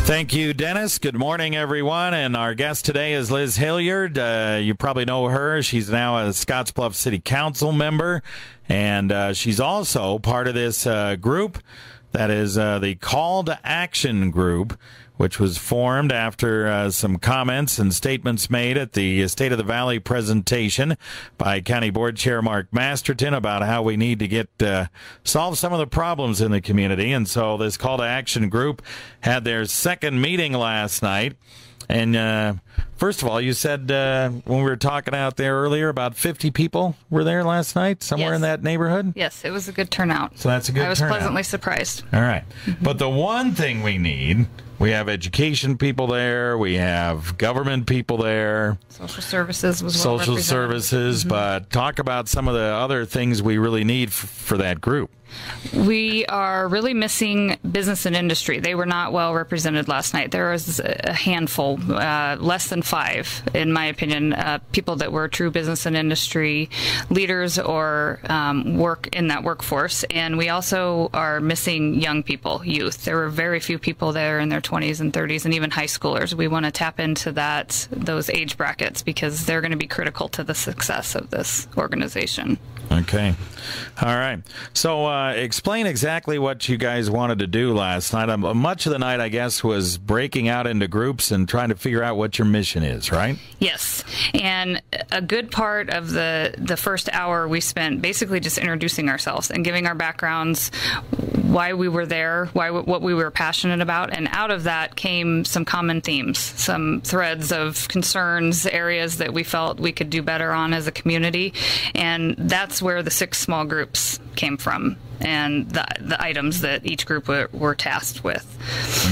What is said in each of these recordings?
Thank you, Dennis. Good morning, everyone. And our guest today is Liz Hilyard. You probably know her. She's now a Scottsbluff City Council member, and she's also part of this group that is the Call to Action group, which was formed after some comments and statements made at the State of the Valley presentation by County Board Chair Mark Masterton about how we need to get solve some of the problems in the community. And so this Call to Action group had their second meeting last night. And first of all, you said when we were talking out there earlier, about 50 people were there last night, somewhere in that neighborhood? Yes, it was a good turnout. So that's a good turnout. I was pleasantly surprised. All right. But the one thing we need, we have education people there, we have government people there. Social services was well Social represented. Services, but talk about some of the other things we really need for that group. We are really missing business and industry. They were not well represented last night. There was a handful, less than 5, in my opinion, people that were true business and industry leaders or work in that workforce. And we also are missing young people, youth. There were very few people there in their 20s and 30s, and even high schoolers. We want to tap into those age brackets because they're going to be critical to the success of this organization. Okay. All right. So explain exactly what you guys wanted to do last night. Much of the night, I guess, was breaking out into groups and trying to figure out what your mission is, right? Yes. And a good part of the first hour we spent basically just introducing ourselves and giving our backgrounds, why we were there, what we were passionate about. And out of that came some common themes, some threads of concerns, areas that we felt we could do better on as a community. And that's where the 6 small groups came from and the items that each group were tasked with.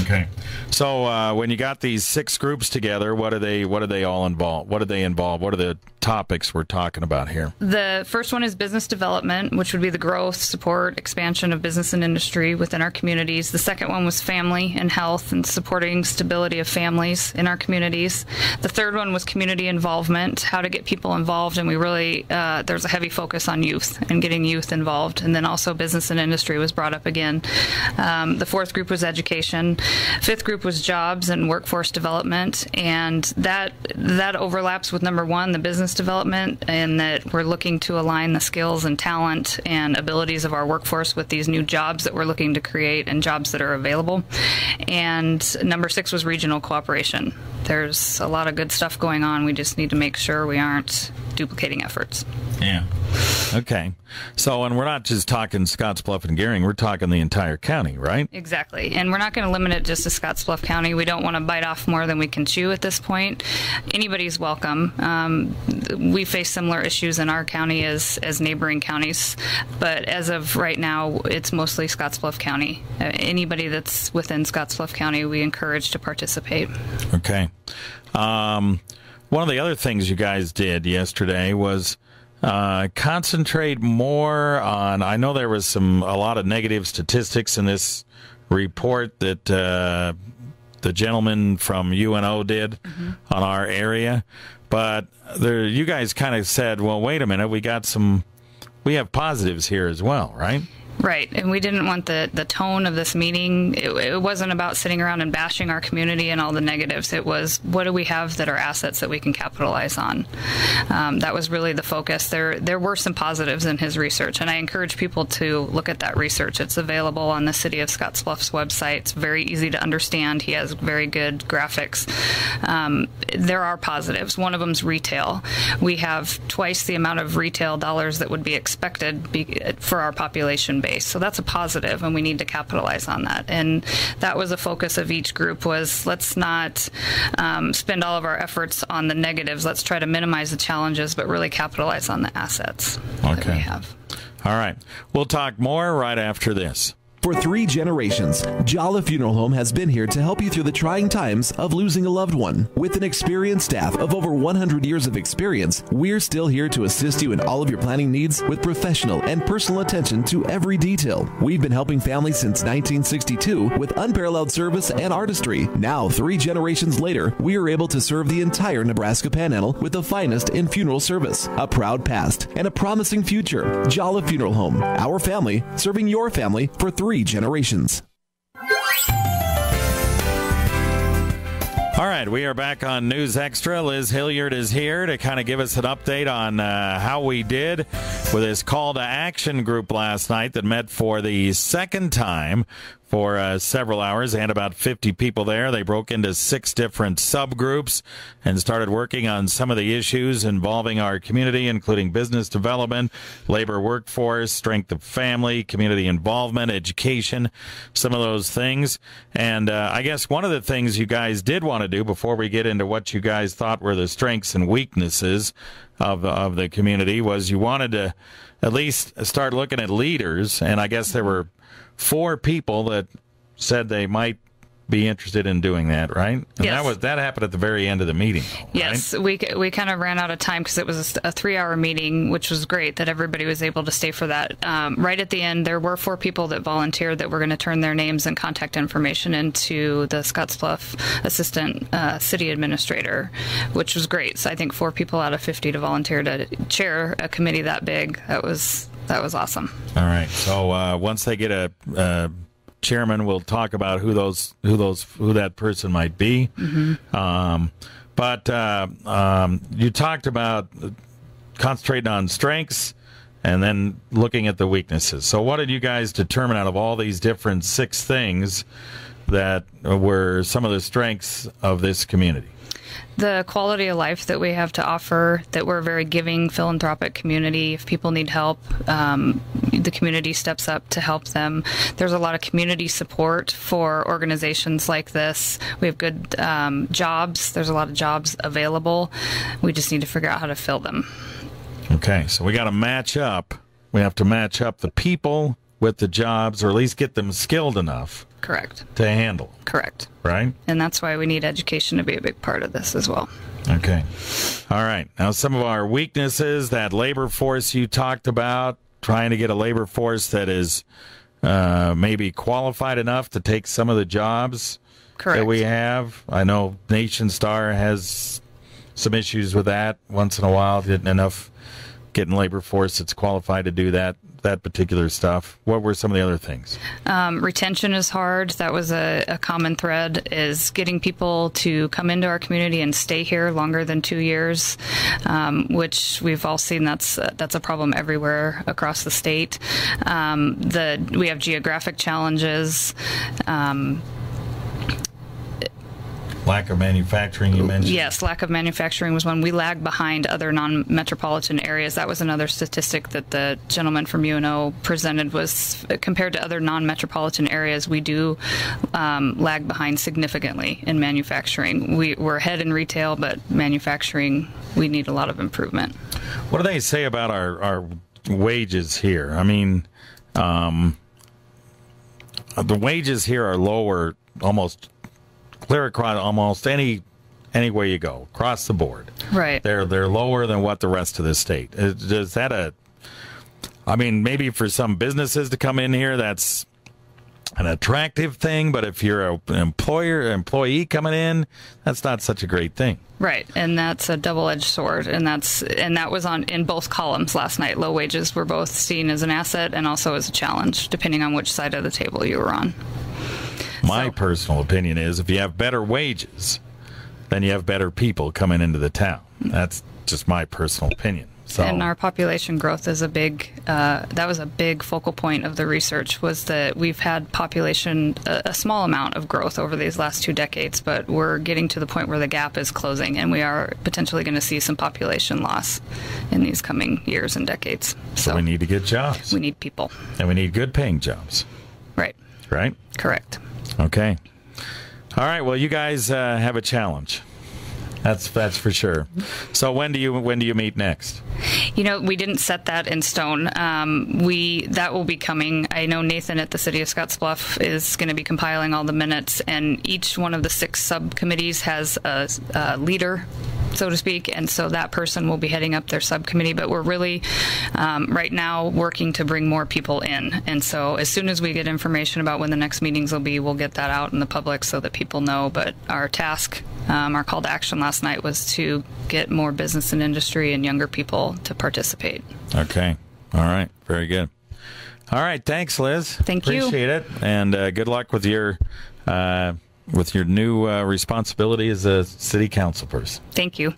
Okay. So when you got these 6 groups together, what do they all involve? What do they involve? What are the topics we're talking about here? The first one is business development, which would be the growth, support, expansion of business and industry within our communities. The second one was family and health and supporting stability of families in our communities. The third one was community involvement, how to get people involved, and we really, there's a heavy focus on youth and getting youth involved. And then also business and industry was brought up again. The fourth group was education. Fifth group was jobs and workforce development, and that overlaps with number 1, the business development, and that we're looking to align the skills and talent and abilities of our workforce with these new jobs that we're looking to create and jobs that are available. And number 6 was regional cooperation. There's a lot of good stuff going on. We just need to make sure we aren't duplicating efforts. Yeah. Okay. So, and we're not just talking Scottsbluff and Gering, we're talking the entire county, right? Exactly. And we're not going to limit it just to Scottsbluff County. We don't want to bite off more than we can chew at this point. Anybody's welcome. We face similar issues in our county as neighboring counties, but as of right now, it's mostly Scottsbluff County. Anybody that's within Scottsbluff County, we encourage to participate. Okay. One of the other things you guys did yesterday was concentrate more on, I know there was a lot of negative statistics in this report that the gentleman from UNO did on our area, but you guys kind of said, well, wait a minute, we have positives here as well, right? Right, and we didn't want the tone of this meeting. It wasn't about sitting around and bashing our community and all the negatives. It was, what do we have that are assets that we can capitalize on? That was really the focus. There were some positives in his research, and I encourage people to look at that research. It's available on the City of Scottsbluff's website. It's very easy to understand. He has very good graphics. There are positives. One of them is retail. We have twice the amount of retail dollars that would be expected for our population base. So that's a positive, and we need to capitalize on that. And that was a focus of each group, was let's not spend all of our efforts on the negatives. Let's try to minimize the challenges, but really capitalize on the assets that we have. All right. We'll talk more right after this. For 3 generations, Jala Funeral Home has been here to help you through the trying times of losing a loved one. With an experienced staff of over 100 years of experience, we're still here to assist you in all of your planning needs with professional and personal attention to every detail. We've been helping families since 1962 with unparalleled service and artistry. Now, 3 generations later, we are able to serve the entire Nebraska Panhandle with the finest in funeral service, a proud past, and a promising future. Jala Funeral Home, our family serving your family for 3 generations. All right, we are back on News Extra. Liz Hilyard is here to kind of give us an update on how we did with this call to action group last night that met for the second time for several hours and about 50 people there. They broke into 6 different subgroups and started working on some of the issues involving our community, including business development, labor workforce, strength of family, community involvement, education, some of those things. And I guess one of the things you guys did want to do before we get into what you guys thought were the strengths and weaknesses of the community was you wanted to at least start looking at leaders. And I guess there were 4 people that said they might be interested in doing that, right? And yes. that happened at the very end of the meeting. Yes, right? we kind of ran out of time because it was a 3-hour meeting, which was great that everybody was able to stay for that. Right at the end, there were 4 people that volunteered that were going to turn their names and contact information into the Scottsbluff Assistant City Administrator, which was great. So I think 4 people out of 50 to volunteer to chair a committee that big. That was awesome. All right. So once they get a chairman, we'll talk about who that person might be. Mm-hmm. But you talked about concentrating on strengths and then looking at the weaknesses. So what did you guys determine out of all these different 6 things that were some of the strengths of this community? The quality of life that we have to offer, that we're a very giving, philanthropic community. If people need help, the community steps up to help them. There's a lot of community support for organizations like this. We have good jobs. There's a lot of jobs available. We just need to figure out how to fill them. Okay, so we got to match up. We have to match up the people with the jobs, or at least get them skilled enough. Correct. To handle. Correct. Right? And that's why we need education to be a big part of this as well. Okay. All right. Now, some of our weaknesses, that labor force you talked about, trying to get a labor force that is maybe qualified enough to take some of the jobs Correct. that we have. I know Nation Star has some issues with that once in a while, getting labor force that's qualified to do that particular stuff. What were some of the other things? Retention is hard. That was a common thread, is getting people to come into our community and stay here longer than 2 years, which we've all seen that's a problem everywhere across the state. We have geographic challenges. Lack of manufacturing, you mentioned? Yes, lack of manufacturing was one. We lag behind other non-metropolitan areas. That was another statistic that the gentleman from UNO presented, was compared to other non-metropolitan areas, we do lag behind significantly in manufacturing. We're ahead in retail, but manufacturing, we need a lot of improvement. What do they say about our wages here? I mean, the wages here are lower almost clear across almost anywhere you go, across the board. Right. They're lower than what the rest of the state. Is that maybe for some businesses to come in here, that's an attractive thing, but if you're an employee coming in, that's not such a great thing. Right, and that's a double-edged sword, and that was in both columns last night. Low wages were both seen as an asset and also as a challenge, depending on which side of the table you were on. My personal opinion is if you have better wages, then you have better people coming into the town. That's just my personal opinion. So. And our population growth is that was a big focal point of the research, was that we've had a small amount of growth over these last 2 decades, but we're getting to the point where the gap is closing, and we are potentially going to see some population loss in these coming years and decades. So we need to get jobs. We need people. And we need good paying jobs. Right. Right? Correct. Okay. All right. Well, you guys have a challenge. That's for sure. So when do you meet next? We didn't set that in stone. That will be coming. I know Nathan at the City of Scottsbluff is going to be compiling all the minutes, and each one of the 6 subcommittees has a leader, so to speak, and so that person will be heading up their subcommittee. But we're really right now working to bring more people in, and so as soon as we get information about when the next meetings will be, we'll get that out in the public so that people know. But our task, our call to action last night, was to get more business and industry and younger people to participate. Okay. All right. Very good. All right. Thanks, Liz. Thank you. Appreciate it. And good luck with your with your new responsibility as a city council person. Thank you.